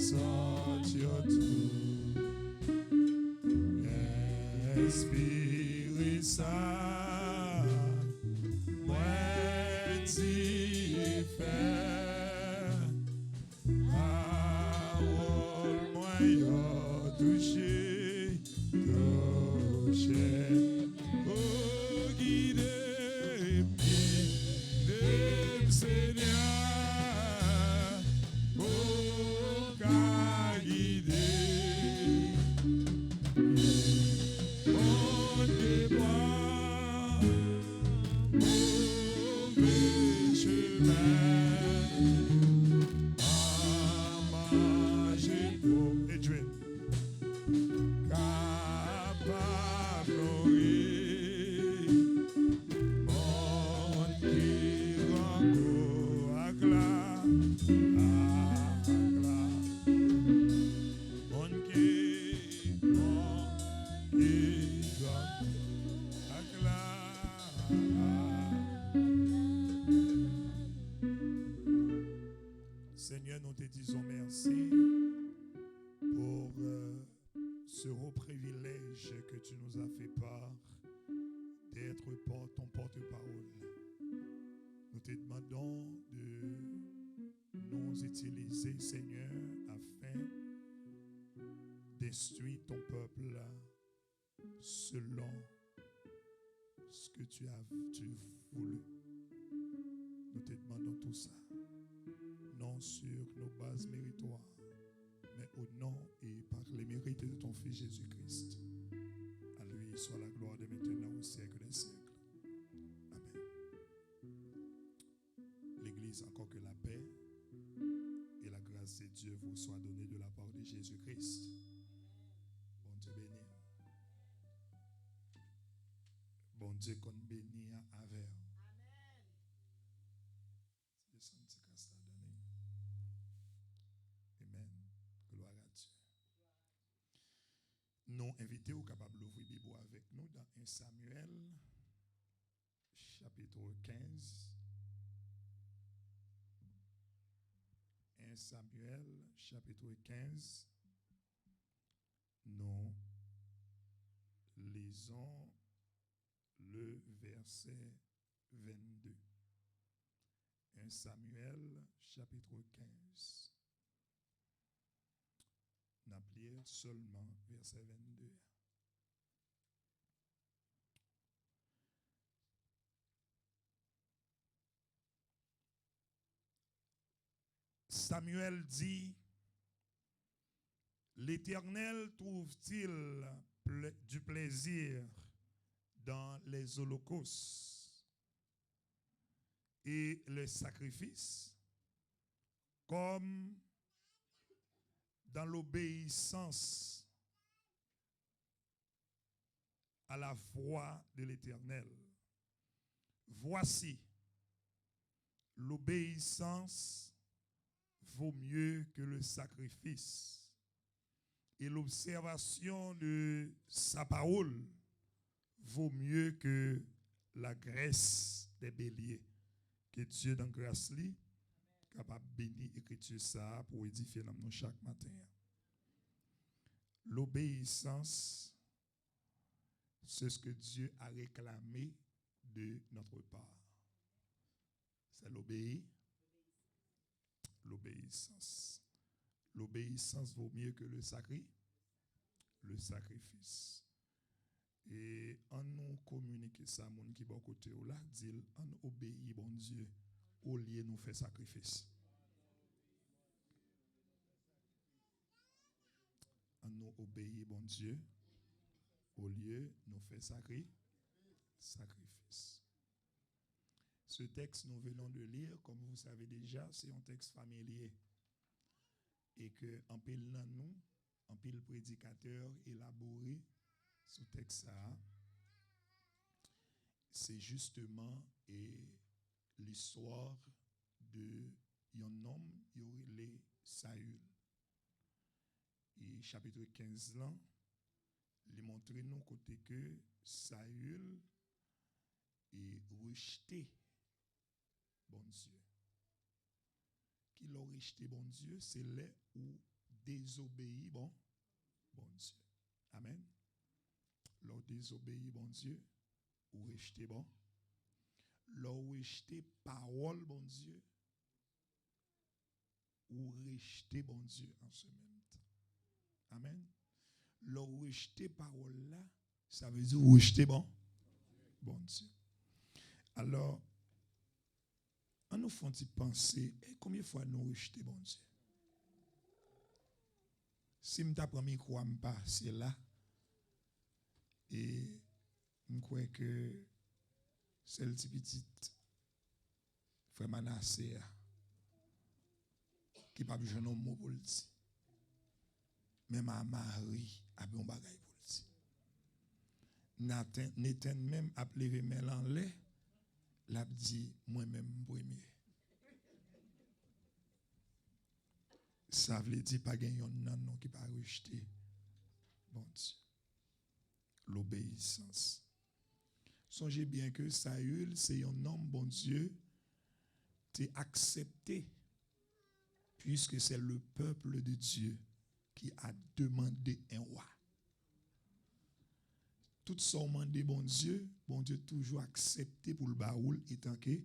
sortir tout. Esprit ça, moi t'y faire. Parole moi yo touché, touché. Oh guidez, guidez Seigneur. Oh qu'a guidé. Seigneur, nous te disons merci pour ce haut privilège que tu nous as fait part d'être ton porte-parole. Nous te demandons de nous utiliser, Seigneur, afin d'instruire ton peuple selon ce que tu voulu. Nous te demandons tout ça. Non sur nos bases méritoires, mais au nom et par les mérites de ton Fils Jésus-Christ. À lui soit la gloire de maintenant au siècle des siècles. Amen. L'Église, encore que la paix et la grâce de Dieu vous soient données de la part de Jésus-Christ. Bon Dieu béni. Bon Dieu qu'on bénit avec. Nous invitons au capable d'ouvrir la Bible avec nous dans 1 Samuel, chapitre 15. 1 Samuel, chapitre 15. Nous lisons le verset 22. 1 Samuel, chapitre 15. N'appelez seulement verset 22. Samuel dit, l'Éternel trouve-t-il du plaisir dans les holocaustes et les sacrifices comme dans l'obéissance à la voix de l'Éternel? Voici, l'obéissance vaut mieux que le sacrifice, et l'observation de sa parole vaut mieux que la graisse des béliers. Que Dieu dans grâce li capable bénir écriture ça pour édifier nous chaque matin. L'obéissance, c'est ce que Dieu a réclamé de notre part. C'est l'obéissance. L'obéissance vaut mieux que le sacrifice. Et en nous communiquer ça, mon qui bon côté là, dit on obéit bon Dieu au lieu nous faire sacrifice. On nous obéit bon Dieu au lieu nous faire sacrifice. Ce texte nous venons de lire, comme vous savez déjà, c'est un texte familier. Et que en pile dans nous, en pile prédicateur élaboré ce texte-là, c'est justement l'histoire de un homme, il est Saül. Et chapitre 15 là, il montre nous côté que Saül est rejeté bon Dieu. Qui l'a rejeté bon Dieu, c'est là où désobéit, bon Dieu. Amen. L'on désobéit, bon Dieu, ou rejeter, bon. L'on rejeter parole, bon Dieu, ou rejeter, bon Dieu, en ce même temps. Amen. L'on rejeter parole là, ça veut dire rejeter, bon Dieu. Alors, on nous font penser, combien de fois nous rejetons, bon Dieu? Si je t'apprends mes croix, je passe là, et je crois que c'est le petit frère Manassé qui n'a pas besoin de mot pour le dire. Mais ma Marie a un bagage pour le dire. Nathan même a levé mes en l'air, l'a dit moi-même premier. Ça veut dire pas gagner un non qui pas rejeter. Bon Dieu. L'obéissance. Songez bien que Saül, c'est un homme, bon Dieu, t'es accepté, puisque c'est le peuple de Dieu qui a demandé un roi. Tout ça demandé, bon Dieu toujours accepté pour le baoul, étant que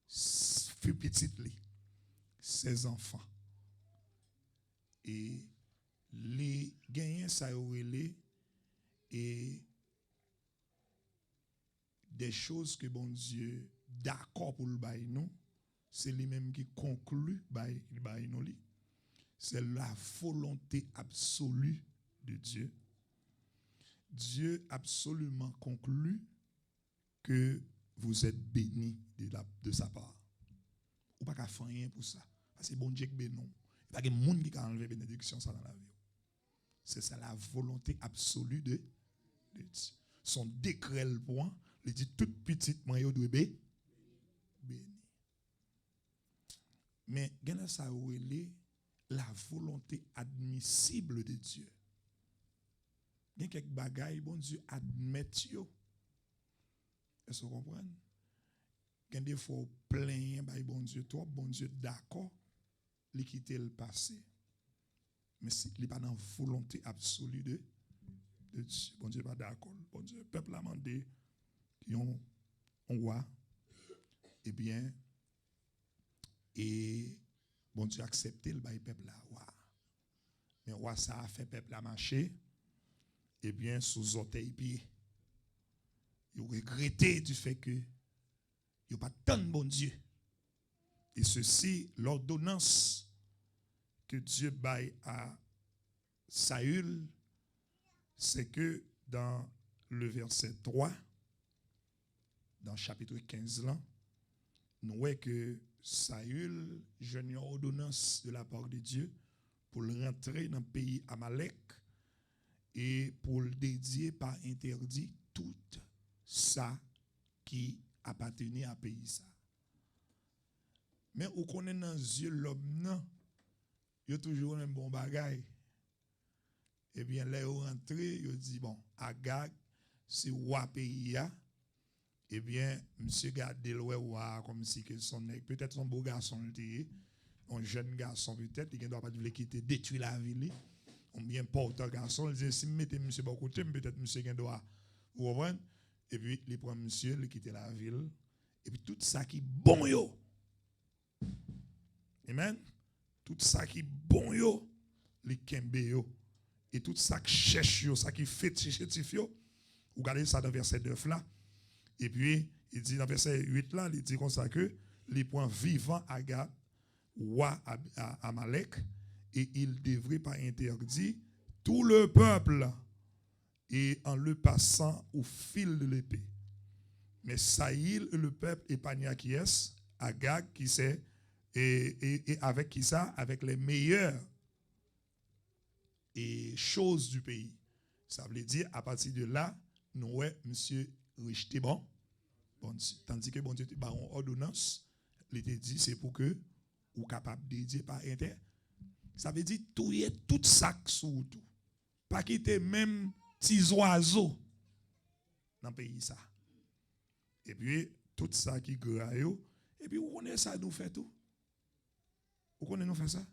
fut petit, ses enfants. Et les gagnants, ça aurait et des choses que bon Dieu d'accord pour le bail nous, c'est lui-même qui conclut bail nous. C'est la volonté absolue de Dieu. Dieu absolument conclut que vous êtes bénis de sa part. Ou pas qu'à faire rien pour ça. Parce que bon Dieu est béni. Il n'y a pas de monde qui a enlevé bénédiction ça dans la vie. C'est ça la volonté absolue de Dieu. Son décret le point, il dit toute petite moyen doit être béni. Mais gana ça la volonté admissible de Dieu. Il y a quelques bagailles bon Dieu admet yo. Est-ce que vous comprenez? Il y a des fois plein bon Dieu toi bon Dieu d'accord, il quitter le passé. Mais il n'est pas dans la volonté absolue de Dieu. Bon Dieu n'est pas d'accord. Bon Dieu, le peuple a demandé qui ont roi. Eh bien, et bon Dieu a accepté le peuple là. Mais roi ça a fait peuple à marcher. Eh bien, sous orteil pied. Ils ont regretté du fait que il n'y a pas tant de bon Dieu. Et ceci, l'ordonnance que Dieu baille à Saül, c'est que dans le verset 3, dans le chapitre 15 là, nous voyons que Saül jeune une ordonnance de la part de Dieu pour rentrer dans le pays Amalek et pour le dédier par interdit tout ça qui appartenait à pays ça. Mais on connaît dans les yeux l'homme non, il y a toujours un bon bagage. Eh bien, là, on rentre, il dit, bon, Agag, c'est roi pays. Eh bien, monsieur garde le roi comme si que son peut-être son beau garçon, un jeune garçon peut-être, il ne doit pas quitter, détruire la ville. On bien porte un garçon, il dit, si vous mettez monsieur de côté, peut-être monsieur doit vous reprendre. Et puis, il prend monsieur, il quitte la ville. Et puis, tout ça qui est bon, yo. Amen. Tout ça qui est bon, yo, les kembe, yo. Et tout ça qui cherche, ça qui fait chétif, vous regardez ça dans verset 9 là. Et puis, il dit dans verset 8 là, il dit comme ça que les points vivants Agag, roi à Amalek, et il devrait pas interdire tout le peuple et en le passant au fil de l'épée. Mais Saïl, le peuple épargna qui est, Agag qui c'est, et avec qui ça? Avec les meilleurs et choses du pays. Ça veut dire, à partir de là, nous, ouais, monsieur, rejeté bon. Tandis que bon Dieu, bah, on ordonnance, il était dit, c'est pour que, ou capable de dire par inter. Ça veut dire, tout ça sous tout. Pas quitter même petits oiseaux dans le pays, ça. Et puis, tout ça qui graille, et puis, où on est ça, nous fait tout. Où on est, nous fait ça?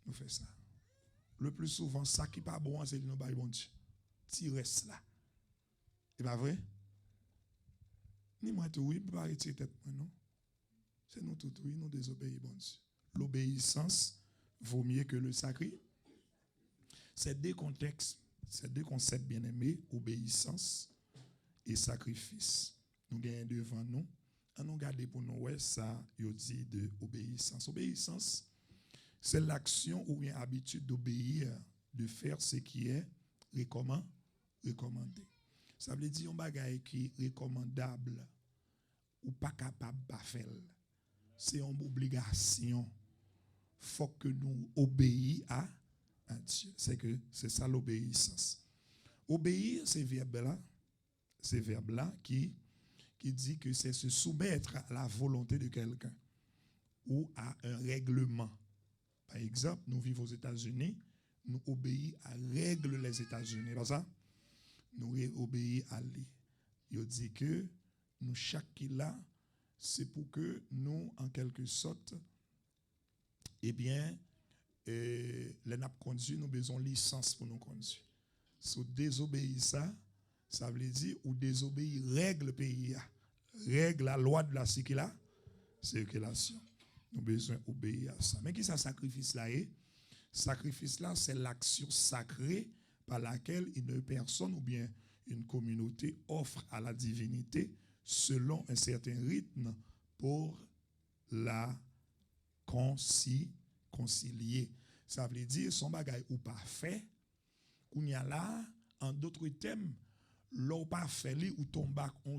Nous fait ça. le plus souvent, ça qui n'est pas bon, c'est nous bon Dieu. Tu restes là. C'est pas vrai? Ni moi tout, oui, pas retirer tête, non. C'est nous tout, oui, nous désobéissons, bon Dieu. L'obéissance vaut mieux que le sacrifice. C'est deux contextes, c'est deux concepts bien aimés, obéissance et sacrifice. Nous gagnons devant nous. On nous garde pour nous, ouais, ça, il dit de obéissance. Obéissance, c'est l'action ou une habitude d'obéir, de faire ce qui est recommandé. Ça veut dire un bagage qui est recommandable ou pas capable de faire. C'est une obligation. Il faut que nous obéissions à Dieu. C'est ça l'obéissance. Obéir, c'est verbe-là qui dit que c'est se soumettre à la volonté de quelqu'un ou à un règlement. Par exemple, nous vivons aux États-Unis, nous obéissons à règle les États-Unis. Pas ça? Nous obéissons à lui. Il dit que nous, chaque qui là, c'est pour que nous, en quelque sorte, eh bien, les nappes conduits, nous avons besoin de licence pour nous conduire. Si vous désobéissez ça veut dire ou désobéir règle pays, règle la loi de la circulation. Nous avons besoin d'obéir à ça. Mais qui ça sacrifice là est? Sacrifice là, c'est l'action sacrée par laquelle une personne ou bien une communauté offre à la divinité selon un certain rythme pour la concilier. Ça veut dire son bagage ou pas fait, qu'on y a là, en d'autres termes, l'on pas fait li ou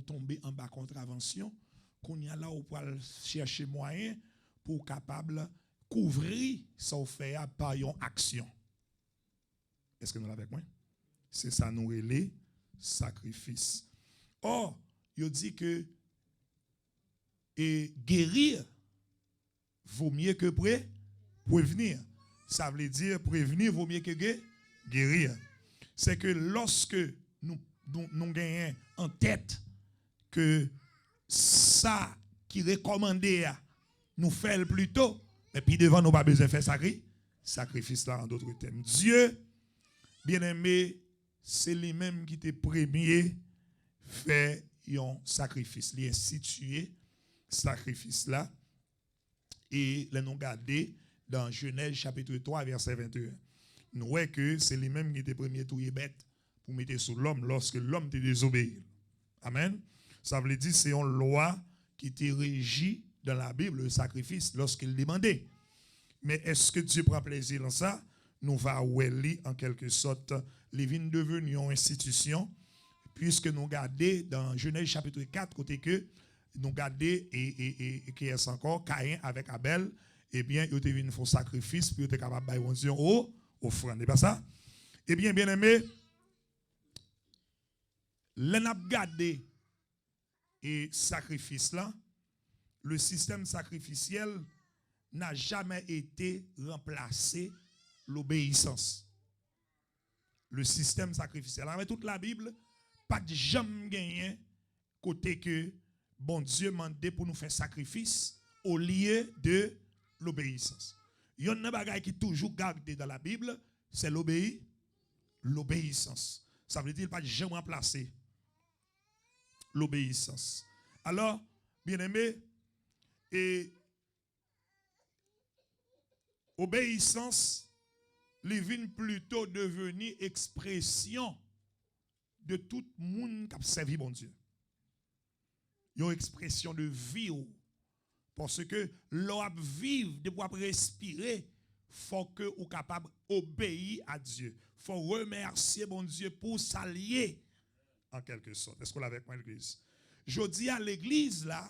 tomber en bas contravention, qu'on y a là ou pour chercher moyen pour capable couvrir son fait par une action. Est-ce que nous l'avons avec moi? C'est ça nous relève sacrifice. Or, il dit que guérir vaut mieux que prévenir. Ça veut dire prévenir vaut mieux que guérir. C'est que lorsque nous gagnons en tête que ça qui recommandé nous fait le plus tôt, et puis devant nous pas besoin de faire sacrifice là en d'autres termes. Dieu, bien aimé, c'est lui-même qui était premier fait un sacrifice, il institué sacrifice là et les nous garder dans Genèse chapitre 3 verset 21. Nous voyons que c'est lui-même qui était premier tout bête pour mettre sur l'homme lorsque l'homme était désobéi. Amen. Ça veut dire c'est une loi qui était régie dans la Bible le sacrifice lorsqu'il demandait. Mais est-ce que Dieu prend plaisir dans ça? Nous va ouéli en quelque sorte les vignes devenues une institution puisque nous regardons dans Genèse chapitre 4 côté que nous regardons et qui est encore Caïn avec Abel, eh bien ils étaient venus faire sacrifice puis ils étaient capables de faire offrande. C'est pas ça? Eh bien aimé, l'on a regardé et sacrifice là, le système sacrificiel n'a jamais été remplacé l'obéissance. Le système sacrificiel. Avec toute la Bible, pas de jamais gagné côté que bon Dieu mandé pour nous faire sacrifice au lieu de l'obéissance. Il y a un bagage qui est toujours gardé dans la Bible, c'est l'obéissance. Ça veut dire pas de jamais remplacer l'obéissance. Alors, bien aimé, et obéissance, les vient plutôt devenir expression de tout le monde qui a servi bon Dieu. Une expression de vie. Parce que l'on vivre, de pouvoir respirer, il faut que vous soyez capable d'obéir à Dieu. Il faut remercier bon Dieu pour s'allier en quelque sorte. Est-ce qu'on l'a avec moi l'église? Je dis à l'église là,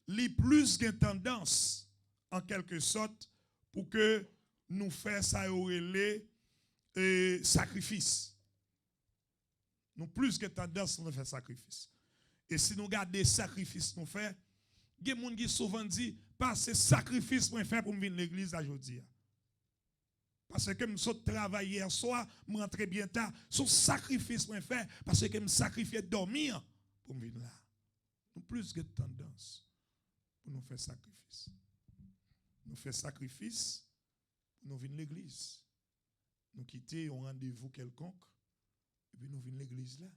les plus de tendance en quelque sorte pour que nous fassions ça sacrifice. Nous plus que tendance pour nous faire sacrifice. Et si nous regardons des sacrifices nous faisons, il y a des gens qui souvent disent pas ce sacrifice pour faire pour venir à l'église aujourd'hui. Parce que je travaille hier soir, je rentre bien tard, ce sacrifice pour faire parce que je sacrifié dormir pour venir là. Nous plus que tendance pour nous faire sacrifice. Nous faisons sacrifice pour nous venir à l'église. nous quitter un rendez-vous quelconque, et puis nous venons à l'église là.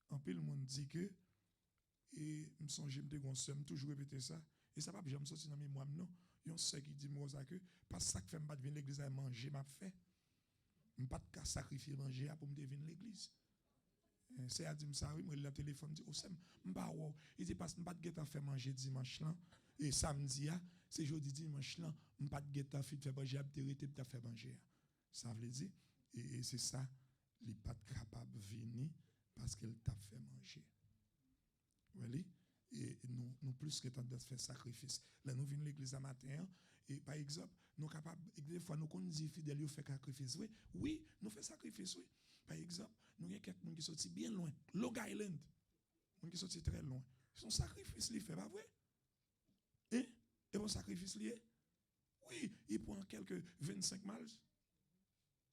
En plus, le monde dit que, et je me songe, je me toujours répéter ça, et ça va pas jamais sortir dans mes mémoire, non. Il y a un seul qui dit, moi, que, parce que ça fait, je ne venir à l'église à manger, m'a fait. Je ne pas de sacrifier manger pour me venir à l'église. C'est à dire ça, oui, moi, le téléphone dit, oh, c'est pas wow. Il dit, parce que je ne pas de faire manger dimanche là, et samedi, c'est jeudi dimanche là, je ne pas de faire manger, je faire manger. Ça veut dire, et c'est ça, il n'est pas capable de venir parce qu'il t'a fait manger. Voyez? Et nous plus que temps de faire sacrifice. Là, nous venons à l'église à matin, et par exemple, nous sommes capables, des fois, nous connaissons fidèles, nous faisons sacrifice. Oui, nous faisons sacrifice, oui. Par exemple, nous avons quelqu'un qui sortit bien loin, Long Island, qui sortit très loin. Son sacrifice, il fait, pas vrai? Et bon sacrifice lié? Oui, il prend quelques 25 miles.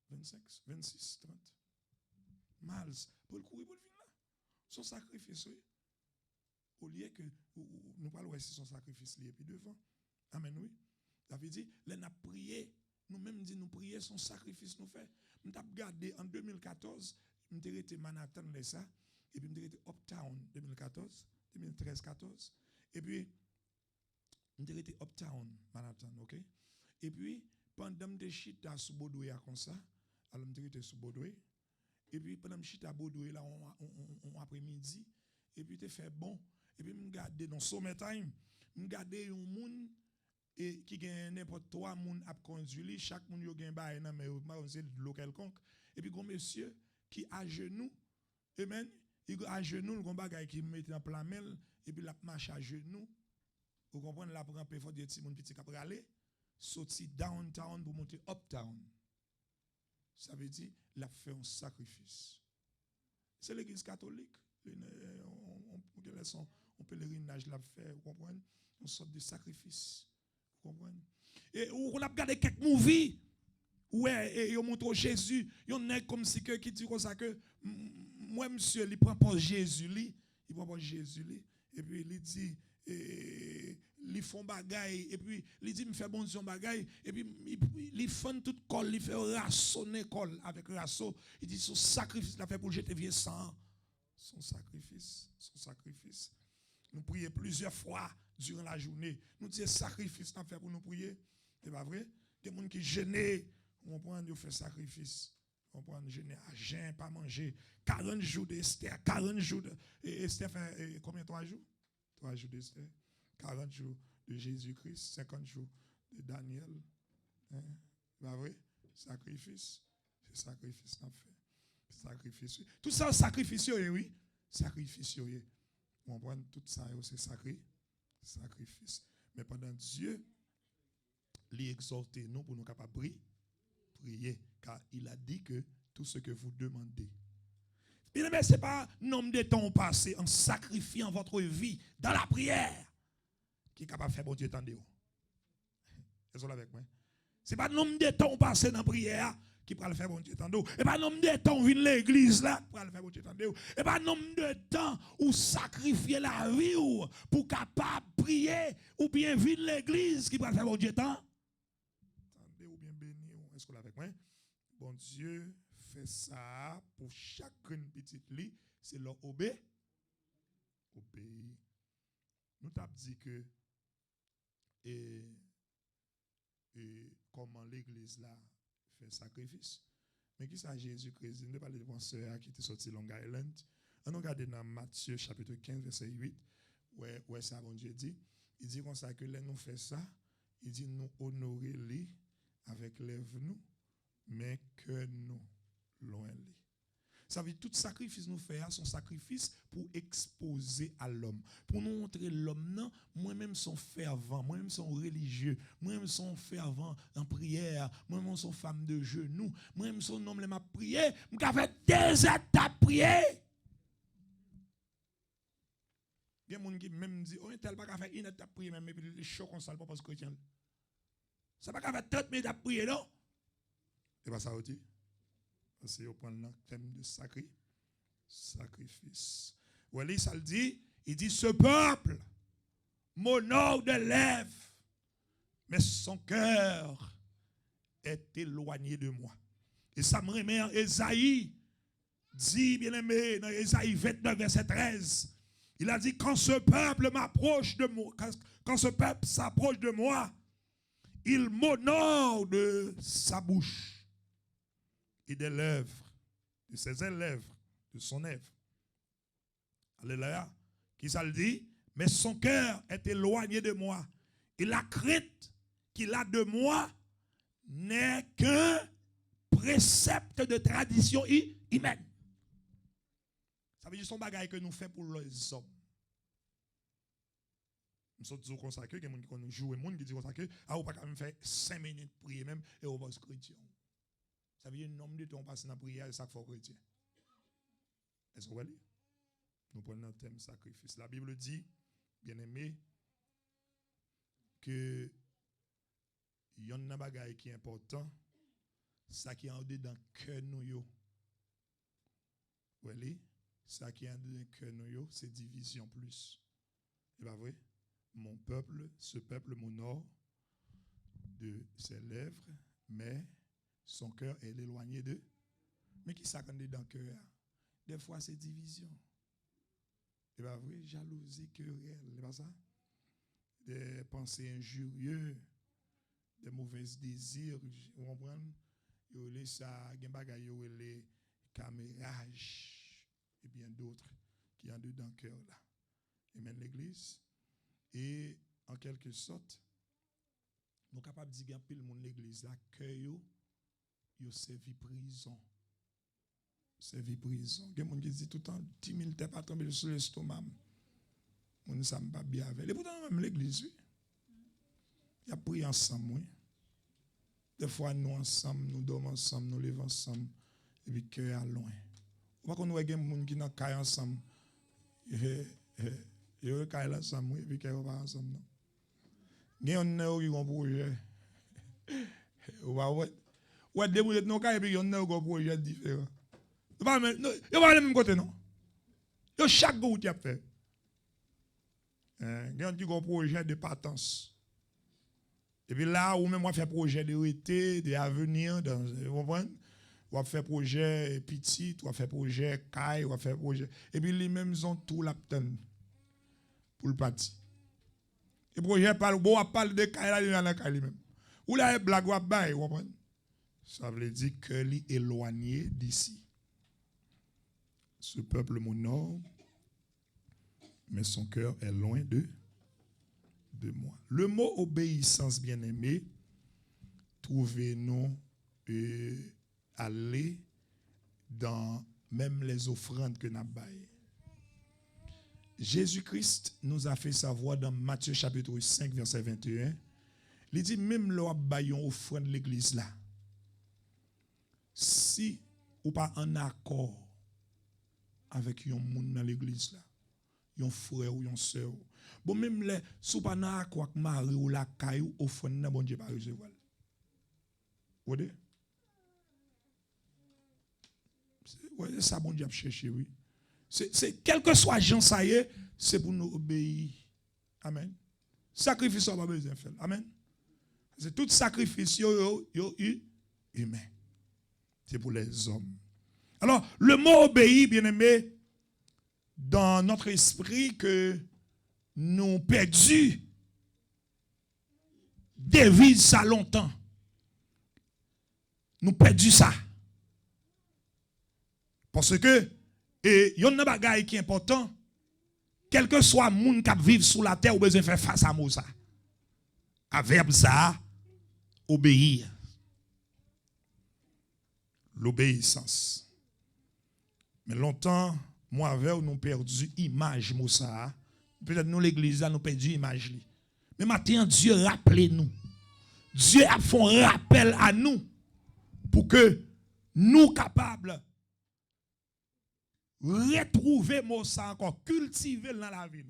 25, 26, 30 miles pour le courir pour le venir là. Son sacrifice, oui. Au lieu que nous parlons ici son sacrifice lié puis devant. Amen, oui. Ça veut dire, là, nous avons prié, nous-mêmes dit nous prier, son sacrifice nous fait. Nous avons regardé en 2014, nous avons été Manhattan, ça, et puis nous avons été Uptown 2014, 2013-14, et puis nous avons été Uptown, Manhattan, ok? Et puis, pendant que nous chita sous Baudoué comme ça, alors nous avons été sous Baudoué, et puis pendant que chita Baudoué là, on après-midi, et puis tu fait bon, et puis nous regardé dans Summertime, nous regardé un monde et qui gagne n'importe quoi moun a conduit chaque moun yo gagne bail nan mais c'est de quelconque et puis gon monsieur qui à genoux amen il à genoux le gon bagay qui mettait en plein mêle et puis la marche à genoux vous comprenez la prend peu faut dire petit moun petit cap aller sorti downtown pour monter uptown ça veut dire la fait un sacrifice c'est l'église catholique on pèlerinage la fait vous comprenez une sorte de sacrifice. Et on a regardé quelques movies ouais et on montre Jésus il y a comme si que qui dit comme ça que moi monsieur il prend pas Jésus il prend pas Jésus et puis il dit il font bagaille et puis il dit me fait bon son bagaille et puis il font tout col il fait rassonner col avec rasso il dit son sacrifice l'a fait pour jeter vieux sang son sacrifice nous prions plusieurs fois durant la journée. Nous disons sacrifice à faire pour nous prier. C'est pas vrai? Des gens qui gênent, on prend, nous fait sacrifice. On prend gêner à jeun, pas manger. 40 jours d'Esther, 40 jours de. Et Esther fait combien? 3 jours? 3 jours d'Esther. 40 jours de Jésus-Christ, 50 jours de Daniel. Hein? C'est pas vrai? Sacrifice. C'est sacrifice qu'on fait. Sacrifice. Tout ça, sacrifice, oui. Sacrifice, oui. On prend tout ça, c'est sacré. Sacrifice. Mais pendant Dieu, il exhorte nous pour nous capables de prier. Car il a dit que tout ce que vous demandez. Bien aimé, ce n'est pas nombre de temps passé en sacrifiant votre vie dans la prière qui est capable de faire bon Dieu tendre. Est-ce que avec moi? Ce n'est pas nombre de temps passé dans la prière qui peut le faire bon Dieu tendre. Et pas nombre de temps où vient l'église là pour le faire bon Dieu tendre. Et pas nombre de temps où sacrifier la vie pour capable prier ou bien venir l'église qui peut le faire bon Dieu tendre. Attendez ou bien béni. Est-ce que avec moi? Bon Dieu fait ça pour chacune petite lit, c'est leur obéir. Nous t'avons dit que et comment l'église là fait sacrifice. Mais qui ça Jésus-Christ? Ne pas les penseurs qui étaient sortis Long Island. On regarde dans Matthieu chapitre 15 verset 8 ouais ça bon Dieu dit, il dit comme ça que là nous fait ça, il dit nous honorer lui avec lèvres nous mais que nous loin lui. Ça veut dire tout sacrifice nous fait son sacrifice pour exposer à l'homme. Pour nous montrer l'homme, non, moi-même son fervent, moi-même son religieux, moi-même son fervent en prière, moi-même son femme de genoux, moi-même son homme m'a prié, m'a fait des étapes prier. Il y a des gens qui même disent, oh, tel pas faire une étape prier, même puis les chocs comme ça, pas parce que chrétien. Ça pas faire 30 minutes à prier, non? Et pas ça aussi. Parce qu'on prend le thème de sacrifice. Voilà, ça le dit, il dit, ce peuple m'honore de lèvres, mais son cœur est éloigné de moi. Et ça me remet en Ésaïe, dit bien aimé, dans Ésaïe 29, verset 13. Il a dit, quand ce peuple m'approche de moi, quand ce peuple s'approche de moi, il m'honore de sa bouche et des lèvres, de ses lèvres, de son lèvre. Alléluia. Qui ça le dit? Mais son cœur est éloigné de moi. Et la crainte qu'il a de moi n'est qu'un précepte de tradition humaine. Ça veut dire son bagage que nous faisons pour les hommes. Nous sommes toujours consacrés, il y a des gens qui jouent, des gens qui disent consacrés, ah, on ne peut pas faire 5 minutes de prier même, et on va se chrétien. Ça veut dire un nombre de temps passé dans la prière, et ça faut chrétien. Est-ce que vous voyez? Nous prenons le thème sacrifice. La Bible dit, bien aimé, que il y a un bagage qui est important, ça qui est en dedans cœur nous. Vous voyez? Ça qui est en dedans cœur nous, c'est division plus. C'est pas vrai? Mon peuple, ce peuple m'honore de ses lèvres, mais son cœur est éloigné d'eux. Mais qui ça qu'on est dans le cœur? Des fois, c'est division. C'est pas vrai? Jalousie, querelle, c'est pas ça? Des pensées injurieuses, des mauvais désirs, vous comprenez? Il y a ça, il y a les camérages et bien d'autres qui ont dans le cœur là. Amen, l'église. Et en quelque sorte, nous sommes capables de dire que le monde l'église là, que yo servi prison. Servi prison. Il y a des gens qui disent tout le temps, 10 000 têtes pas tomber sur l'estomac. On ne s'aime pas bien avec. Et pourtant, même l'église, oui. Il y a prié ensemble, oui. Des fois, nous ensemble, nous dormons ensemble, nous levons ensemble, et puis cœur à loin. On va qu'on voit des gens qui n'ont pas ensemble. Ils ont pas ensemble, et puis cœur pas ensemble. Il y a un projet. Ouais, des gens qui n'ont pas et puis il y a un projet différent. Ils ne vont pas le même côté, non? Ils ont chaque groupe qui a fait. Il y a un projet de patence. Et puis là, ou même on fait projet de rété, d'avenir, vous comprenez? On fait projet petit, on fait projet caille, on fait projet. Et puis les mêmes ont tout l'apten pour le parti. Et projet parle de caille là, dans caille même. Ou là, blague ou bail, vous comprenez? Ça veut dire que l'est éloigné d'ici. Ce peuple m'honore, mais son cœur est loin de moi. Le mot obéissance, bien-aimé, trouvez-nous aller dans même les offrandes que nous avons. Jésus-Christ nous a fait savoir dans Matthieu chapitre 5, verset 21, il dit même l'on baillon offrande de l'église là. Si ou pas en accord avec un monde dans l'église là, un frère ou une soeur. Bon, même les sous pas na quoi que mari ou la caillou offrande na bon Dieu pas recevoir. Vous voyez? C'est ça bon Dieu a cherché, oui. C'est quel que soit gens ça y est, c'est pour nous obéir. Amen. Sacrifice on pas besoin faire. Amen. C'est tout sacrifice yo humain. C'est pour les hommes. Alors, le mot obéir, bien aimé, dans notre esprit que nous perdu devise ça longtemps. Nous perdu ça. Parce que il y a un bagage qui est important. Quel que soit le monde qui vit sur la terre, ou besoin faire face à ça. Avec ça, obéir. L'obéissance. Mais longtemps, moi avec nous perdu image Moussa. Peut-être nous l'église nous perdu image. Mais maintenant Dieu rappelle nous. Dieu a fait un rappel à nous pour que nous capables retrouver Moussa encore, cultiver dans la vie.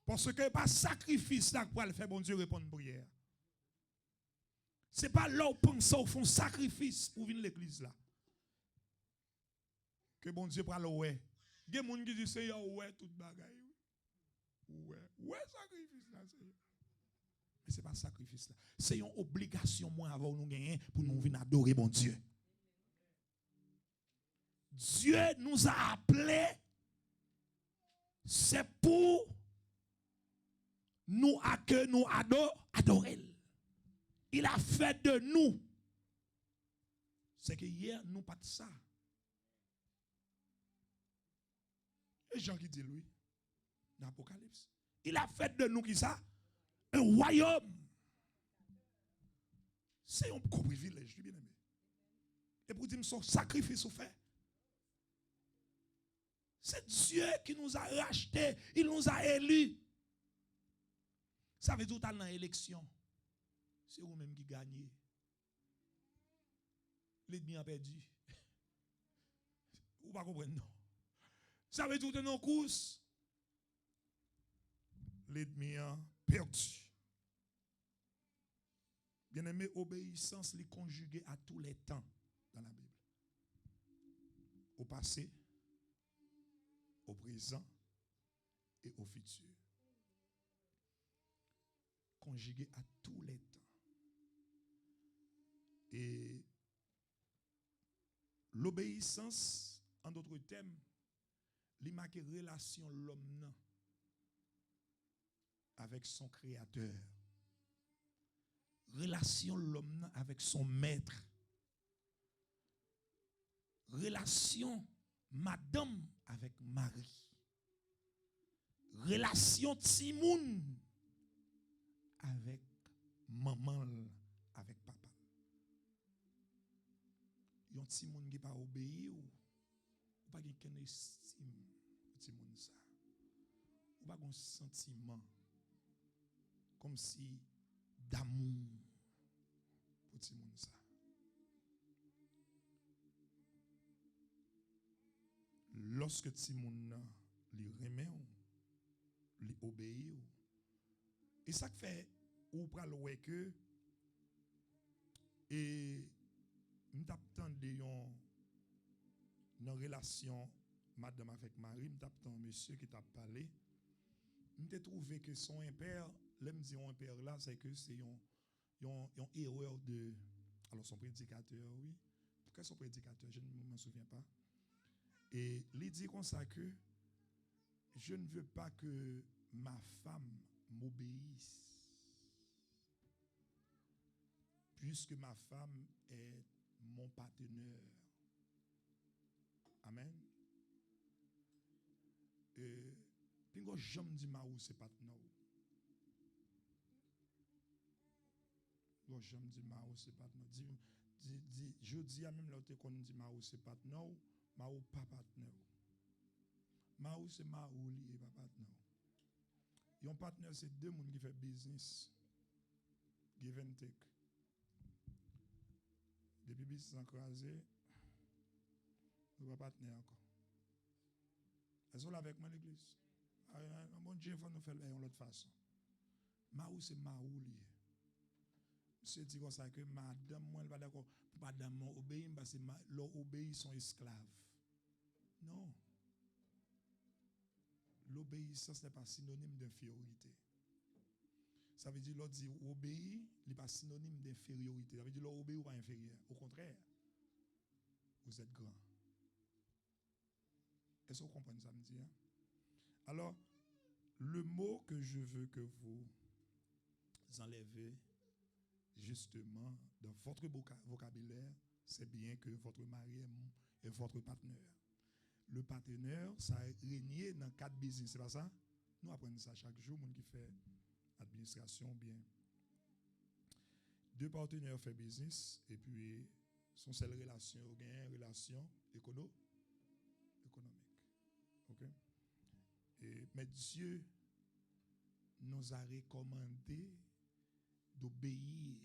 Parce que pas sacrifice là pour le faire bon Dieu répondre prière. C'est pas là où pense au fond sacrifice pour venir l'église là. Que bon Dieu prend le ouais. Il y a des gens qui disent c'est ouais tout bagaille. Ouais sacrifice là c'est. Mais ce n'est pas sacrifice là. C'est une obligation moi avant nous gagner pour nous venir adorer bon Dieu. Dieu nous a appelés, c'est pour nous que nous adorer. Il a fait de nous. C'est que hier, nous pas de ça. Et Jean qui dit lui, dans l'Apocalypse, il a fait de nous qui ça? Un royaume. C'est un gros privilège, bien aimé. Et pour dire son sacrifice au fait. C'est Dieu qui nous a rachetés, il nous a élus. Ça veut dire que dans l'élection, c'est vous-même qui gagnez. L'ennemi a perdu. Vous ne comprenez pas, non? Ça veut dire que dans nos courses, l'ennemi a perdu. Bien aimé, obéissance est conjuguée à tous les temps dans la Bible. Au passé, au présent et au futur. Conjugué à tous les temps. Et l'obéissance, en d'autres termes, il marque relation l'homme avec son créateur. Relation l'homme avec son maître. Relation madame avec Marie. Relation Timoun avec maman, avec papa. Yon Timoun qui pas obéi ou pas gen estime Timoun ça. Ou pas un sentiment comme si d'amour pour Timoun ça. Lorsque Timoun li remet ou li obéi ou et ça fait ou pral wè que et nous t'attendons dans relation madame avec Marie, nous t'attendons monsieur qui t'a parlé. Nous t'ai trouvé que son impère, l'aime dire un impère là, c'est que c'est une erreur de alors son prédicateur, oui. Pourquoi son prédicateur, je ne m'en souviens pas. Et il dit comme ça que je ne veux pas que ma femme m'obéisse. Puisque ma femme est mon partenaire. Amen. Pingo j'aime dit ma ou c'est partenaire. J'aime dit ma ou c'est partenaire. Je dis à même l'autre qu'on dit ma ou c'est partenaire, ma ou pas partenaire. Ma ou c'est ma ou lié pas partenaire. Yon partenaire c'est deux personnes qui font business. Give and take. Depuis business en croisé, nous ne pas partenaire encore. Est-ce que vous avec moi l'église? Bon Dieu, il faut nous faire de l'autre façon. Maou, c'est Maou lié. Monsieur dit comme ça que madame, moi, elle va d'accord, madame, moi, obéir, parce que leur obéir sont esclaves. Non. L'obéissance n'est pas synonyme d'infériorité. Ça veut dire, l'autre dit obéir, n'est pas synonyme d'infériorité. Ça veut dire, l'autre obéir ou pas inférieur. Au contraire, vous êtes grand. Est-ce que vous comprenez ça, me dit? Hein? Alors, le mot que je veux que vous enlevez justement dans votre vocabulaire, c'est bien que votre mari est votre partenaire. Le partenaire, ça a régné dans 4 business, c'est pas ça? Nous apprenons ça chaque jour, monde qui fait administration bien. 2 partenaires font business et puis son seule relation, une relation économique. OK? Mais Dieu nous a recommandé d'obéir.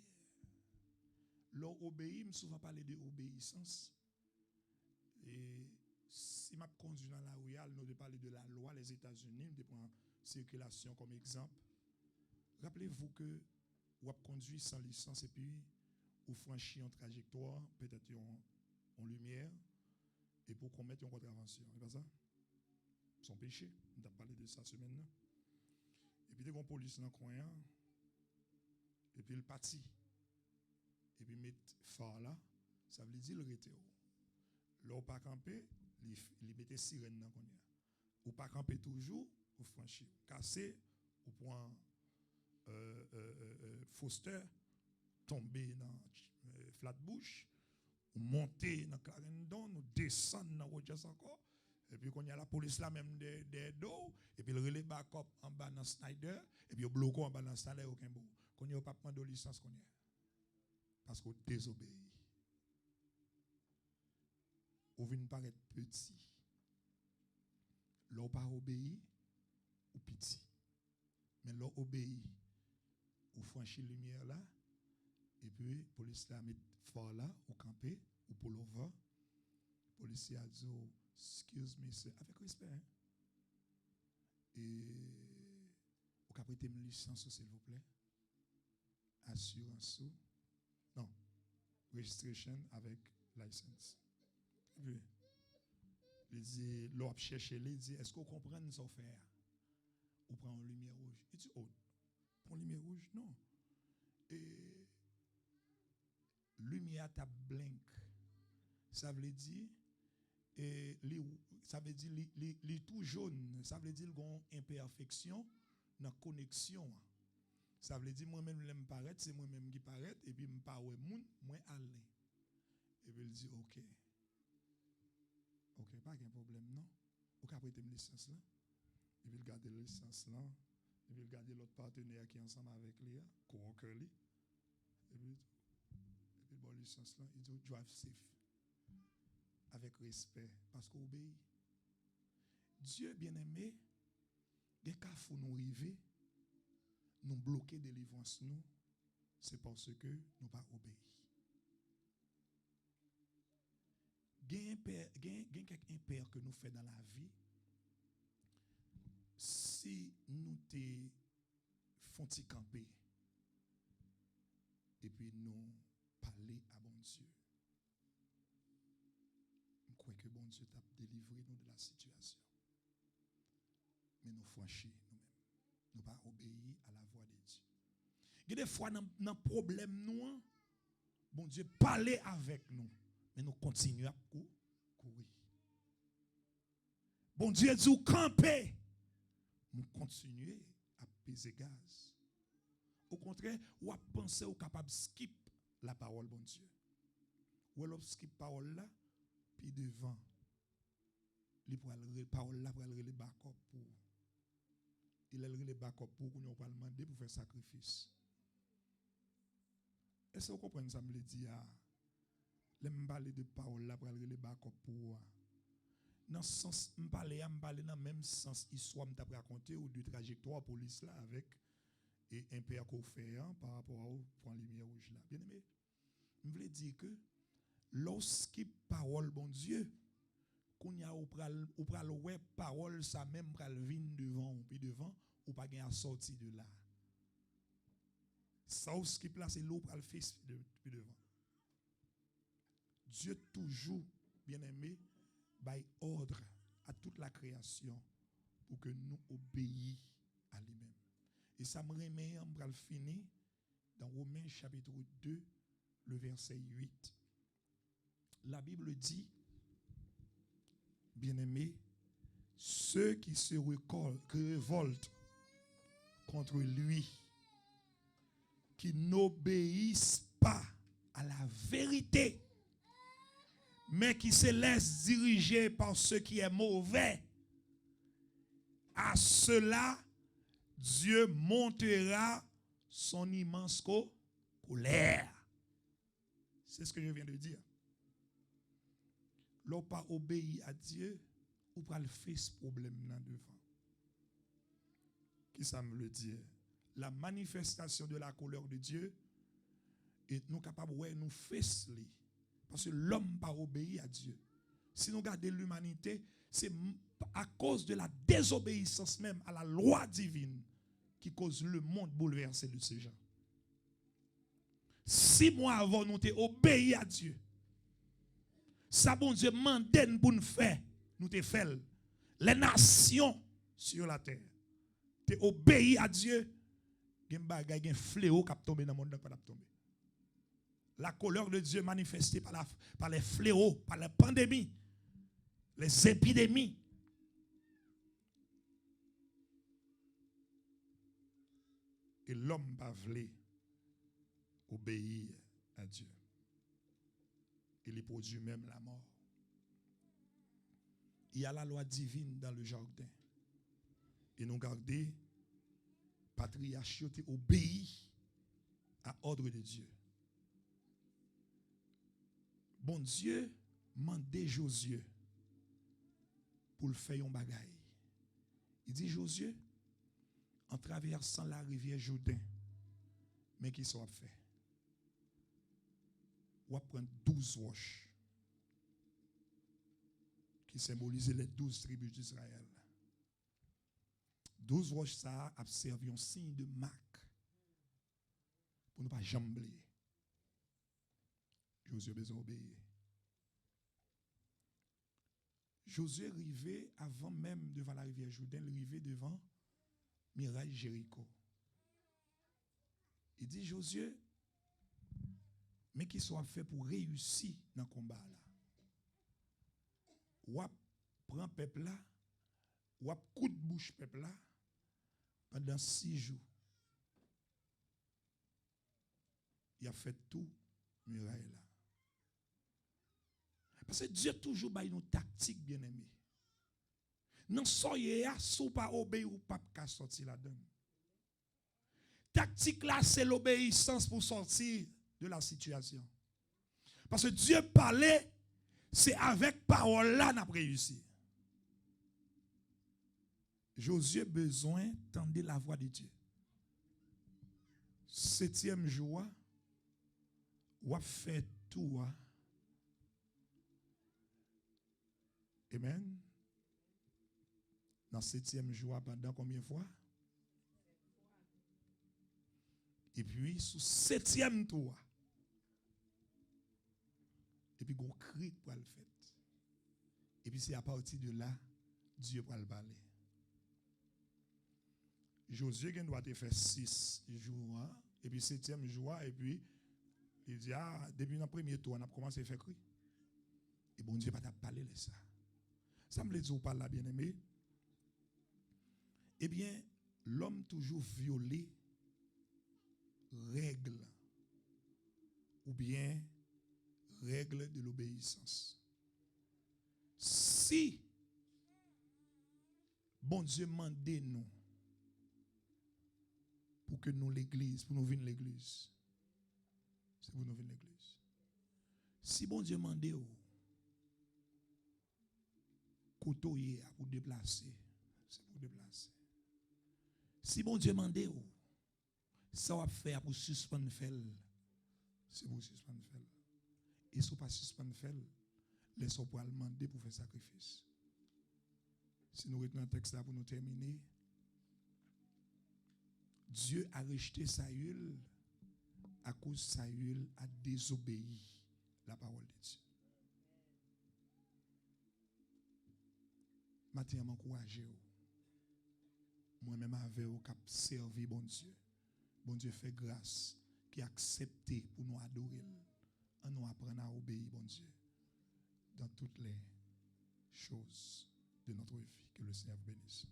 L'obéir, je souvent parler de obéissance. Et si je conduis dans la royale, nous devons parler de la loi des États-Unis, nous prendre circulation comme exemple. Rappelez-vous que vous avez conduit sans licence et puis vous franchissez une trajectoire, peut-être en lumière, et pour commettre une contravention. C'est pas ça? Son péché. On a parlé de ça semaine. Et puis, des police dans le coin, Et puis il partit. Et puis mettre phare là, ça veut dire le rete. Là, pas camper, il mettait sirène dans konya. Ou pas camper toujours, ou franchir. Casser, ou prend Foster, tomber dans Flatbush, ou monter dans Clarendon, ou descendre dans Rogers encore. Et puis, quand il y a la police là, même des dos, et puis le relais backup en bas dans Snyder, et puis le bloco en bas dans Snyder, aucun bout. Quand il n'y a pas de licence, qu'on y a. Parce qu'on désobéit. On vient paraître petit. L'on pas obéi, ou petit. Mais l'on obéit, ou franchit la lumière là, et puis la police là met fort là, ou camper, ou pour l'over. Le policier a dit, excuse me, sir, avec respect. Hein? Et vous pouvez prêter une licence, s'il vous plaît. Assurance. Non. Registration avec license. Et puis, il dit, l'on cherche, il dit, est-ce que vous comprenez ce qu'on fait? Ou prend une lumière rouge. Il dit, oh, prend une lumière rouge? Non. Et lumière ta blink. Ça veut dire, ça veut dire, li tout jaune. Ça veut dire qu'il y a une imperfection dans la connexion. Ça veut dire, moi-même, je me paraître, c'est moi-même qui paraît, et puis je ne parle pas, moi, aller. Et puis il dit, ok. Ok, pas de problème, non? Vous pouvez prêter une licence là. Et puis il garde la licence là. Et puis il garde l'autre partenaire qui est ensemble avec lui, co-worker lui. Et puis bon, licence là, il dit, drive safe. Avec respect, parce qu'on obéit. Dieu bien-aimé, des cas où nous arriver, nous bloquer délivrance nous, c'est parce que nous pas obéi. Il y a quelques impairs que nous faisons dans la vie. Si nous te font camper et puis nous parler à bon Dieu, je crois que bon Dieu t'a délivré nous de la situation. Mais nous franchissons nous-mêmes. Nous pas obéir à la voix de Dieu. Il y a des fois dans le problème nous, bon Dieu parler avec nous, mais nous continuons à courir. Bon Dieu dit camper, nous continuons à peser gaz. Au contraire, ou à penser ou capable de skip la parole bon Dieu. Ou alors skip parole là, puis devant, la parole là pour aller le backup pour. Il a le backup pour qu'on pas demander pour faire sacrifice. Est-ce que vous comprenez ça me le dit à me parler de parole là pour aller le backup pour. Dans ce sens, me parler dans le même sens histoire me t'a raconté ou de trajectoire police là avec et un père qu'on fait par rapport au point lumière rouge là. Bien aimé, je voulais dire que lorsqu'il parole bon Dieu, qu'on y a ou pral ouais parole ça même pral vinn devant ou puis devant ou pas gain à sortir de là. Ça ou ce qui place l'eau pral fait puis devant. Dieu toujours bien aimé by ordre à toute la création pour que nous obéissions à lui-même. Et ça me remet on pral finir dans Romains chapitre 2 le verset 8. La Bible dit, bien-aimés, ceux qui se révoltent contre lui, qui n'obéissent pas à la vérité, mais qui se laissent diriger par ce qui est mauvais, à cela, Dieu montera son immense colère. C'est ce que je viens de dire. L'on pas obéi à Dieu, ou pas le faire ce problème là devant. Qui ça me le dit? La manifestation de la colère de Dieu est nous capables de nous faire. Parce que l'homme pas obéi à Dieu. Si nous regardons l'humanité, c'est à cause de la désobéissance même à la loi divine qui cause le monde bouleversé de ces gens. 6 mois avant, nous avons obéi à Dieu. Ça, bon Dieu, mandé pour nous faire, nous te fait. Les nations sur la terre, tu obéi à Dieu gen bagay, gen fléau qui tomber dans le monde pas tomber. La colère de Dieu manifestée par les fléaux, par les pandémies, les épidémies. Et l'homme pas voulu obéir à Dieu. Il produit même la mort. Il y a la loi divine dans le jardin. Et nous gardons, patriarche obéi à l'ordre de Dieu. Bon Dieu mandait Josué pour le faire un bagaille. Il dit Josué, en traversant la rivière Jourdain, mais qui soit fait? On va prendre 12 roches qui symbolisent les 12 tribus d'Israël. 12 roches, ça a servi un signe de marque pour ne pas jambler. Josué a besoin d'obéir. Josué arrivait avant même devant la rivière Jourdain, il arrivait devant Muraille Jéricho. Il dit Josué, mais qui soit fait pour réussir dans le combat là. Ou prend peuple là, ou coup de bouche peuple là pendant 6 jours. Il a fait tout muraille là. Parce que Dieu toujours baille une tactique bien aimé. Non soyez à sous pas obéir ou pas qu'à sortir là-dedans. Tactique là c'est l'obéissance pour sortir de la situation. Parce que Dieu parlait, c'est avec parole là n'a réussi. Josué besoin d'entendre la voix de Dieu. 7e jour, ou a fait tout. Amen. Dans 7e jour, pendant combien de fois? Et puis, sous 7e tour. Et puis, on crie pour le faire. Et puis, c'est à partir de là, Dieu va le parler. Josué doit faire 6 jours. Et puis, 7e jour. Et puis, il dit, depuis le premier tour, on a commencé à faire crier. Et bon Dieu va te parler de ça. Ça me dit, vous parlez là, bien aimé. Eh bien, l'homme toujours violé règle ou bien règle de l'obéissance. Si bon Dieu mande nous pour que nous l'église, pour nous venir l'église, c'est pour nous venir l'église. Si bon Dieu mande vous côtoyer pour déplacer, c'est pour déplacer. Si bon Dieu mande vous ça va faire pour suspendre faire, c'est pour suspendre faire. Et si vous pas suspendre faire, laissez-vous pour demander pour faire sacrifice. Si nous retenons un texte là pour nous terminer, Dieu a rejeté Saül à cause Saül a désobéi la parole de Dieu. Maintenant, je m'encourage. Moi-même avec vous qui servi bon Dieu. Bon Dieu fait grâce qui a accepté pour nous adorer. On nous apprendre à obéir bon Dieu dans toutes les choses de notre vie. Que le Seigneur vous bénisse.